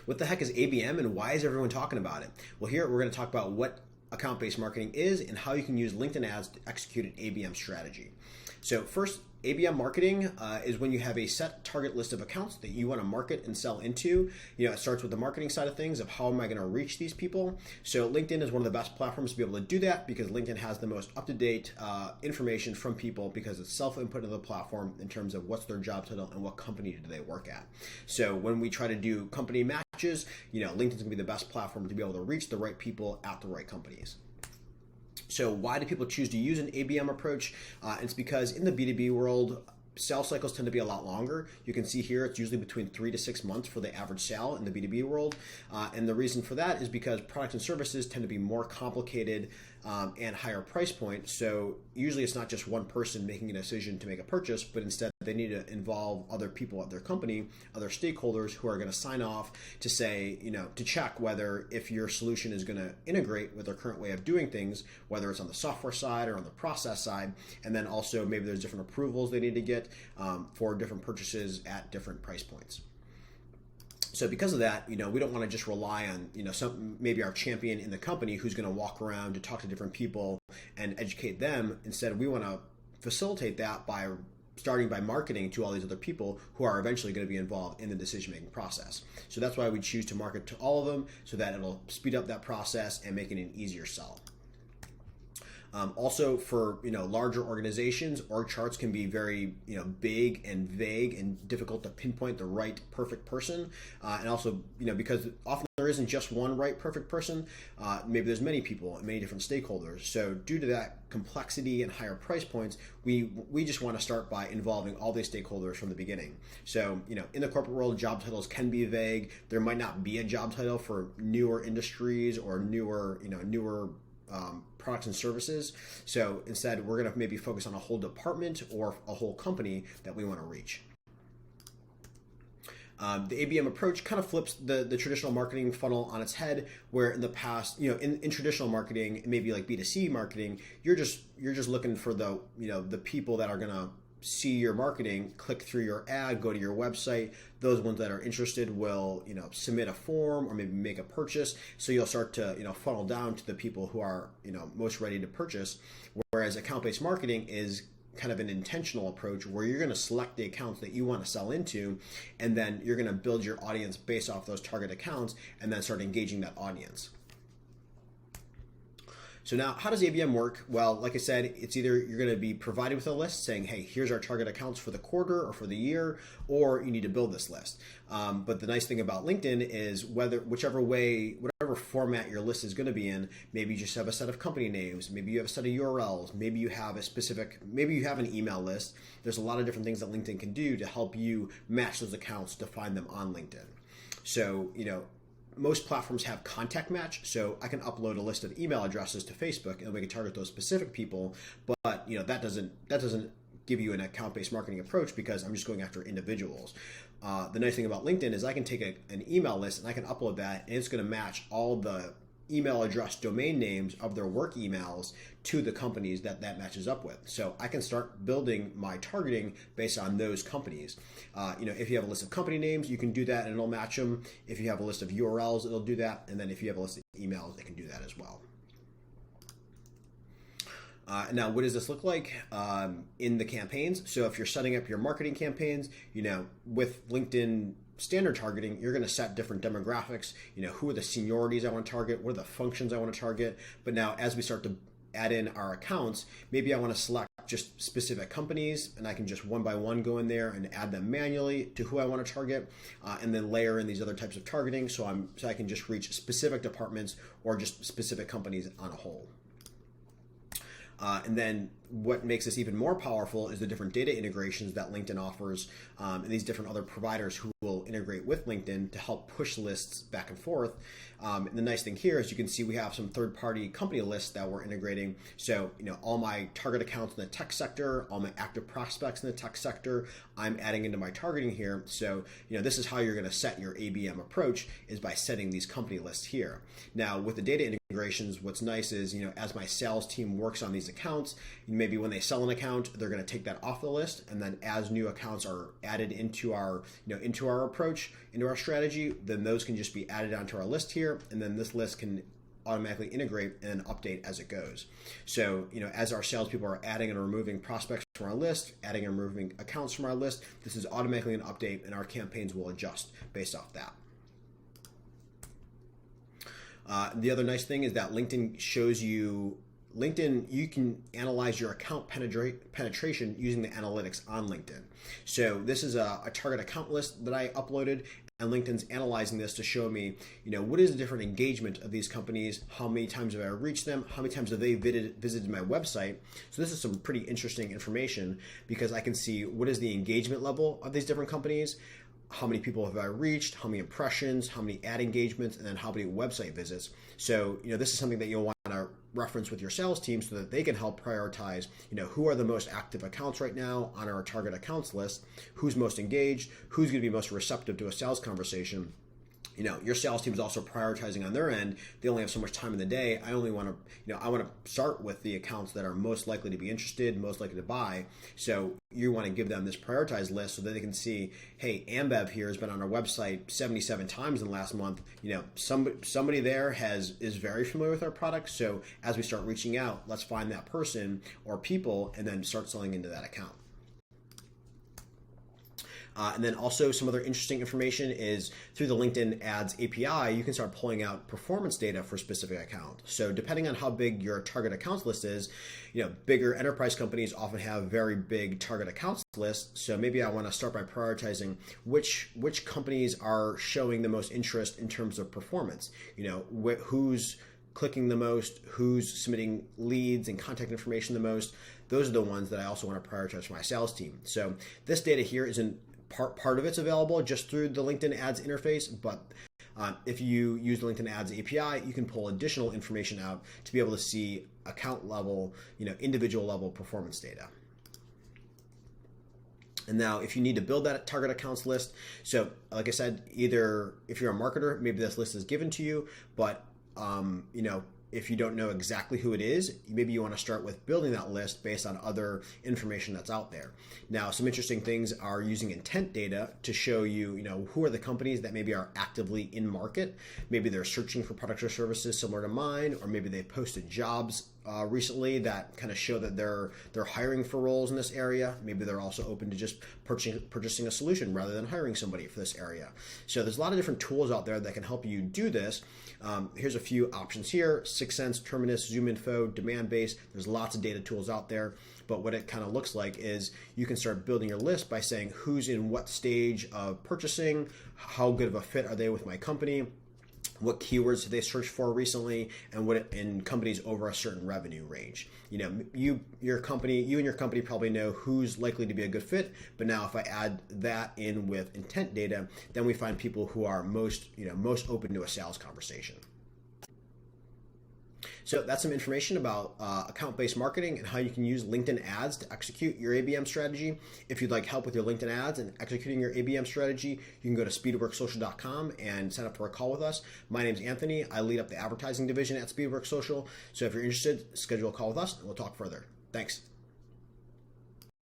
What the heck is ABM and why is everyone talking about it? Well, here we're going to talk about what account-based marketing is and how you can use LinkedIn ads to execute an ABM strategy. So first, ABM marketing is when you have a set target list of accounts that you want to market and sell into. It starts with the marketing side of things of how am I going to reach these people. So LinkedIn is one of the best platforms to be able to do that because LinkedIn has the most up-to-date information from people because it's self-input into the platform in terms of what's their job title and what company do they work at. So when we try to do company matches, LinkedIn's going to be the best platform to be able to reach the right people at the right companies. So why do people choose to use an ABM approach? It's because in the B2B world, sales cycles tend to be a lot longer. You can see here it's usually between 3 to 6 months for the average sale in the B2B world. And the reason for that is because products and services tend to be more complicated and higher price point. So usually it's not just one person making a decision to make a purchase, but instead they need to involve other people at their company, other stakeholders who are going to sign off to say, to check whether if your solution is going to integrate with their current way of doing things, whether it's on the software side or on the process side. And then also maybe there's different approvals they need to get for different purchases at different price points. So because of that, we don't want to just rely on, maybe our champion in the company who's going to walk around to talk to different people and educate them. Instead, we want to facilitate that by starting by marketing to all these other people who are eventually going to be involved in the decision-making process. So that's why we choose to market to all of them so that it'll speed up that process and make it an easier sell. Also for larger organizations, org charts can be very big and vague and difficult to pinpoint the right perfect person. And also because often there isn't just one right perfect person, maybe there's many people and many different stakeholders. So due to that complexity and higher price points, we just want to start by involving all these stakeholders from the beginning. So in the corporate world, job titles can be vague. There might not be a job title for newer industries or newer products and services. So instead, we're going to maybe focus on a whole department or a whole company that we want to reach. The ABM approach kind of flips the traditional marketing funnel on its head, where in the past, in traditional marketing, maybe like B2C marketing, you're just looking for the people that are going to see your marketing, click through your ad, go to your website. Those ones that are interested will, submit a form or maybe make a purchase. So you'll start to, funnel down to the people who are, most ready to purchase. Whereas account-based marketing is kind of an intentional approach where you're going to select the accounts that you want to sell into, and then you're going to build your audience based off those target accounts and then start engaging that audience. So now, how does ABM work? Well, like I said, it's either you're going to be provided with a list saying, hey, here's our target accounts for the quarter or for the year, or you need to build this list. But the nice thing about LinkedIn is whichever format your list is going to be in, maybe you just have a set of company names, maybe you have a set of URLs, maybe you have an email list. There's a lot of different things that LinkedIn can do to help you match those accounts to find them on LinkedIn. So, most platforms have contact match, so I can upload a list of email addresses to Facebook and we can target those specific people, but that doesn't give you an account-based marketing approach because I'm just going after individuals. The nice thing about LinkedIn is I can take an email list and I can upload that, and it's going to match all the email address domain names of their work emails to the companies that matches up with. So I can start building my targeting based on those companies. If you have a list of company names, you can do that and it'll match them. If you have a list of URLs, it'll do that. And then if you have a list of emails, it can do that as well. Now, what does this look like in the campaigns? So if you're setting up your marketing campaigns, with LinkedIn standard targeting, you're going to set different demographics. Who are the seniorities I want to target? What are the functions I want to target? But now as we start to add in our accounts, maybe I want to select just specific companies and I can just one by one go in there and add them manually to who I want to target, and then layer in these other types of targeting so I can just reach specific departments or just specific companies on a whole. And then what makes this even more powerful is the different data integrations that LinkedIn offers, and these different other providers who will integrate with LinkedIn to help push lists back and forth. And the nice thing here is you can see we have some third-party company lists that we're integrating. So, all my target accounts in the tech sector, all my active prospects in the tech sector, I'm adding into my targeting here. So, this is how you're going to set your ABM approach, is by setting these company lists here. Now, with the data integrations, what's nice is, as my sales team works on these accounts, maybe when they sell an account, they're going to take that off the list, and then as new accounts are added into our into our approach, into our strategy, then those can just be added onto our list here, and then this list can automatically integrate and update as it goes. So, as our salespeople are adding and removing prospects from our list, adding and removing accounts from our list, this is automatically an update, and our campaigns will adjust based off that. The other nice thing is that LinkedIn shows you you can analyze your account penetration using the analytics on LinkedIn. So this is a target account list that I uploaded, and LinkedIn's analyzing this to show me, what is the different engagement of these companies, how many times have I reached them, how many times have they visited my website. So this is some pretty interesting information because I can see what is the engagement level of these different companies, how many people have I reached, how many impressions, how many ad engagements, and then how many website visits. So, this is something that you'll want to reference with your sales team so that they can help prioritize, who are the most active accounts right now on our target accounts list, who's most engaged, who's going to be most receptive to a sales conversation. Your sales team is also prioritizing on their end. They only have so much time in the day. I want to start with the accounts that are most likely to be interested, most likely to buy. So you want to give them this prioritized list so that they can see, hey, Ambev here has been on our website 77 times in the last month. Somebody there is very familiar with our product. So as we start reaching out, let's find that person or people and then start selling into that account. And then also some other interesting information is through the LinkedIn Ads API, you can start pulling out performance data for specific accounts. So depending on how big your target accounts list is, bigger enterprise companies often have very big target accounts lists. So maybe I want to start by prioritizing which companies are showing the most interest in terms of performance. Who's clicking the most, who's submitting leads and contact information the most. Those are the ones that I also want to prioritize for my sales team. So this data here isn't part of it's available just through the LinkedIn Ads interface, but if you use the LinkedIn Ads API, you can pull additional information out to be able to see account level, individual level performance data. And now if you need to build that target accounts list, so like I said, either if you're a marketer, maybe this list is given to you, but if you don't know exactly who it is, maybe you want to start with building that list based on other information that's out there. Now, some interesting things are using intent data to show you, who are the companies that maybe are actively in market. Maybe they're searching for products or services similar to mine, or maybe they posted jobs recently that kind of show that they're hiring for roles in this area. Maybe they're also open to just purchasing a solution rather than hiring somebody for this area. So there's a lot of different tools out there that can help you do this. Here's a few options here: 6 Sense, Terminus, ZoomInfo, Demand Base. There's lots of data tools out there, but what it kind of looks like is you can start building your list by saying who's in what stage of purchasing, how good of a fit are they with my company, what keywords did they search for recently, and in companies over a certain revenue range. You and your company probably know who's likely to be a good fit, but now if I add that in with intent data, then we find people who are most open to a sales conversation. So that's some information about account-based marketing and how you can use LinkedIn ads to execute your ABM strategy. If you'd like help with your LinkedIn ads and executing your ABM strategy, you can go to speedworksocial.com and sign up for a call with us. My name's Anthony. I lead up the advertising division at Speedworks Social. So if you're interested, schedule a call with us and we'll talk further. Thanks.